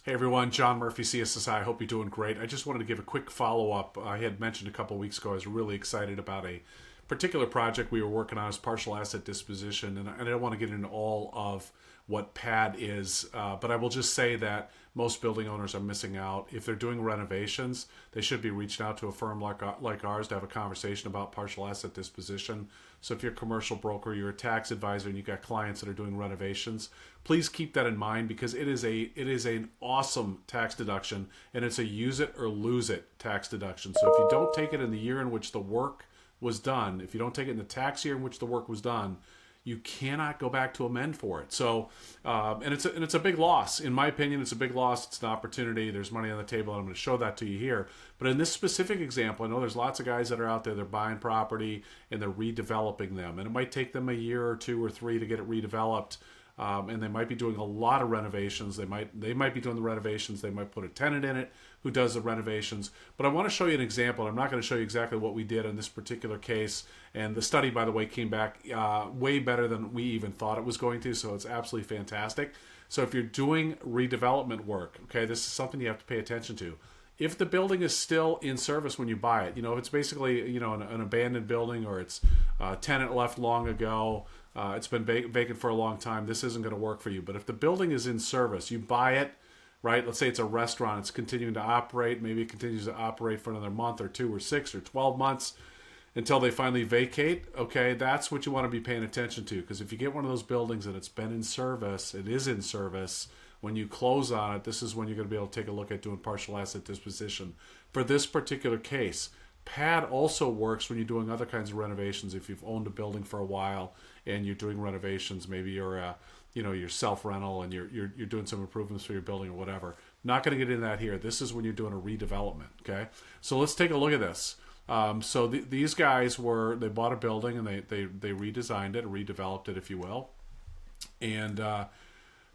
Hey everyone, John Murphy, CSSI. I hope you're doing great. I just wanted to give a quick follow up. I had mentioned a couple weeks ago I was really excited about a particular project we were working on as partial asset disposition, and I don't want to get into all of what PAD is, but I will just say that most building owners are missing out. If they're doing renovations, they should be reaching out to a firm like ours to have a conversation about partial asset disposition. So if you're a commercial broker, you're a tax advisor, and you've got clients that are doing renovations, please keep that in mind because it is an awesome tax deduction, and it's a use it or lose it tax deduction. So if you don't take it in the year in which the work was done, if you don't take it in the tax year in which the work was done, you cannot go back to amend for it. So, and it's a big loss. In my opinion, it's a big loss. It's an opportunity. There's money on the table, and I'm going to show that to you here. But in this specific example, I know there's lots of guys that are out there, they're buying property, and they're redeveloping them. And it might take them a year or two or three to get it redeveloped. And they might be doing a lot of renovations. They might be doing the renovations. They might put a tenant in it who does the renovations. But I want to show you an example. I'm not going to show you exactly what we did in this particular case. And the study, by the way, came back way better than we even thought it was going to. So it's absolutely fantastic. So if you're doing redevelopment work, okay, this is something you have to pay attention to. If the building is still in service when you buy it, if it's basically, an abandoned building or it's a tenant left long ago, it's been vacant for a long time, this isn't going to work for you. But if the building is in service, you buy it, right? Let's say it's a restaurant, it's continuing to operate, maybe it continues to operate for another month or 2 or 6 or 12 months until they finally vacate, okay, that's what you want to be paying attention to. Because if you get one of those buildings and it's been in service, it is in service, when you close on it, this is when you're going to be able to take a look at doing partial asset disposition. For this particular case, PAD also works when you're doing other kinds of renovations. If you've owned a building for a while and you're doing renovations, maybe you're you're self-rental and you're doing some improvements for your building or whatever. Not going to get into that here. This is when you're doing a redevelopment, okay? So let's take a look at this. These guys they bought a building and they redesigned it, redeveloped it, if you will. And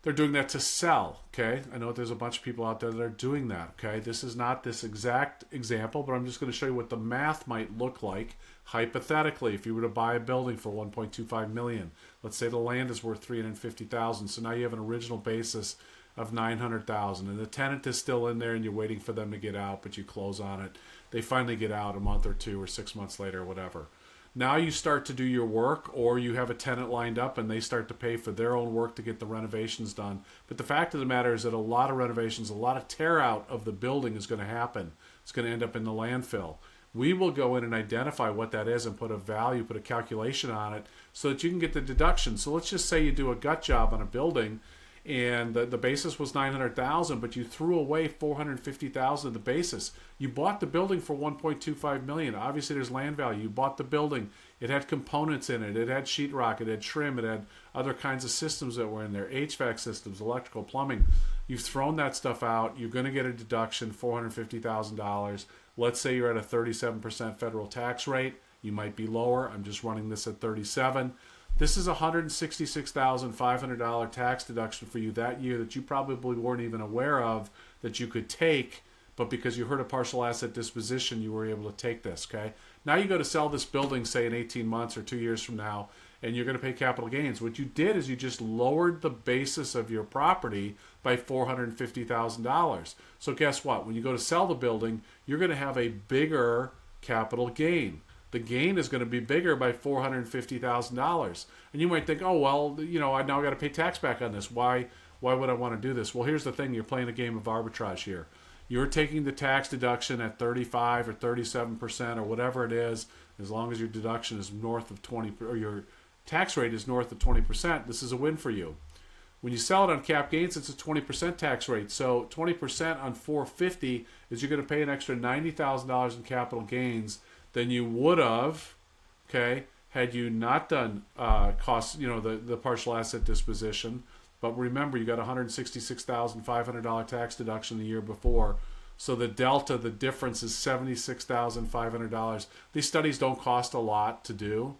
they're doing that to sell, okay? I know there's a bunch of people out there that are doing that, okay? This is not this exact example, but I'm just going to show you what the math might look like hypothetically if you were to buy a building for $1.25 million. Let's say the land is worth $350,000, so now you have an original basis of $900,000, and the tenant is still in there and you're waiting for them to get out, but you close on it. They finally get out a month or 2 or 6 months later or whatever. Now you start to do your work, or you have a tenant lined up and they start to pay for their own work to get the renovations done. But the fact of the matter is that a lot of renovations, a lot of tear out of the building is going to happen. It's going to end up in the landfill. We will go in and identify what that is and put a value, put a calculation on it so that you can get the deduction. So let's just say you do a gut job on a building and the basis was $900,000, but you threw away $450,000 of the basis. You bought the building for $1.25 million. Obviously, there's land value. You bought the building. It had components in it. It had sheetrock. It had trim. It had other kinds of systems that were in there, HVAC systems, electrical, plumbing. You've thrown that stuff out. You're going to get a deduction, $450,000. Let's say you're at a 37% federal tax rate. You might be lower. I'm just running this at 37. This is a $166,500 tax deduction for you that year that you probably weren't even aware of that you could take, but because you heard a partial asset disposition, you were able to take this, okay? Now you go to sell this building, say in 18 months or 2 years from now, and you're going to pay capital gains. What you did is you just lowered the basis of your property by $450,000. So guess what? When you go to sell the building, you're going to have a bigger capital gain. The gain is going to be bigger by $450,000. And you might think, oh, well, I now got to pay tax back on this. Why would I want to do this? Well, here's the thing. You're playing a game of arbitrage here. You're taking the tax deduction at 35 or 37% or whatever it is, as long as your deduction is north of 20, or your tax rate is north of 20%, this is a win for you. When you sell it on cap gains, it's a 20% tax rate. So 20% on 450 is you're going to pay an extra $90,000 in capital gains than you would have, okay, had you not done costs, the partial asset disposition. But remember, you got $166,500 tax deduction the year before. So the delta, the difference is $76,500. These studies don't cost a lot to do.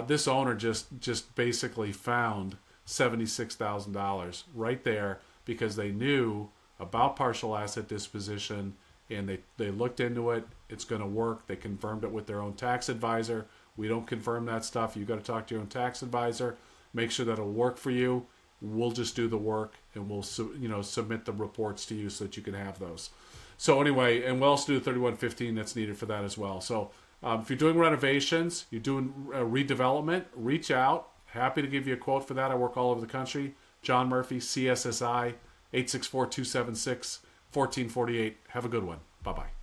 This owner just basically found $76,000 right there because they knew about partial asset disposition and they looked into it. It's going to work. They confirmed it with their own tax advisor. We don't confirm that stuff. You've got to talk to your own tax advisor. Make sure that it'll work for you. We'll just do the work, and we'll submit the reports to you so that you can have those. So anyway, and we'll also do the 3115 that's needed for that as well. So if you're doing renovations, you're doing redevelopment, reach out. Happy to give you a quote for that. I work all over the country. John Murphy, CSSI, 864-276-1448. Have a good one. Bye-bye.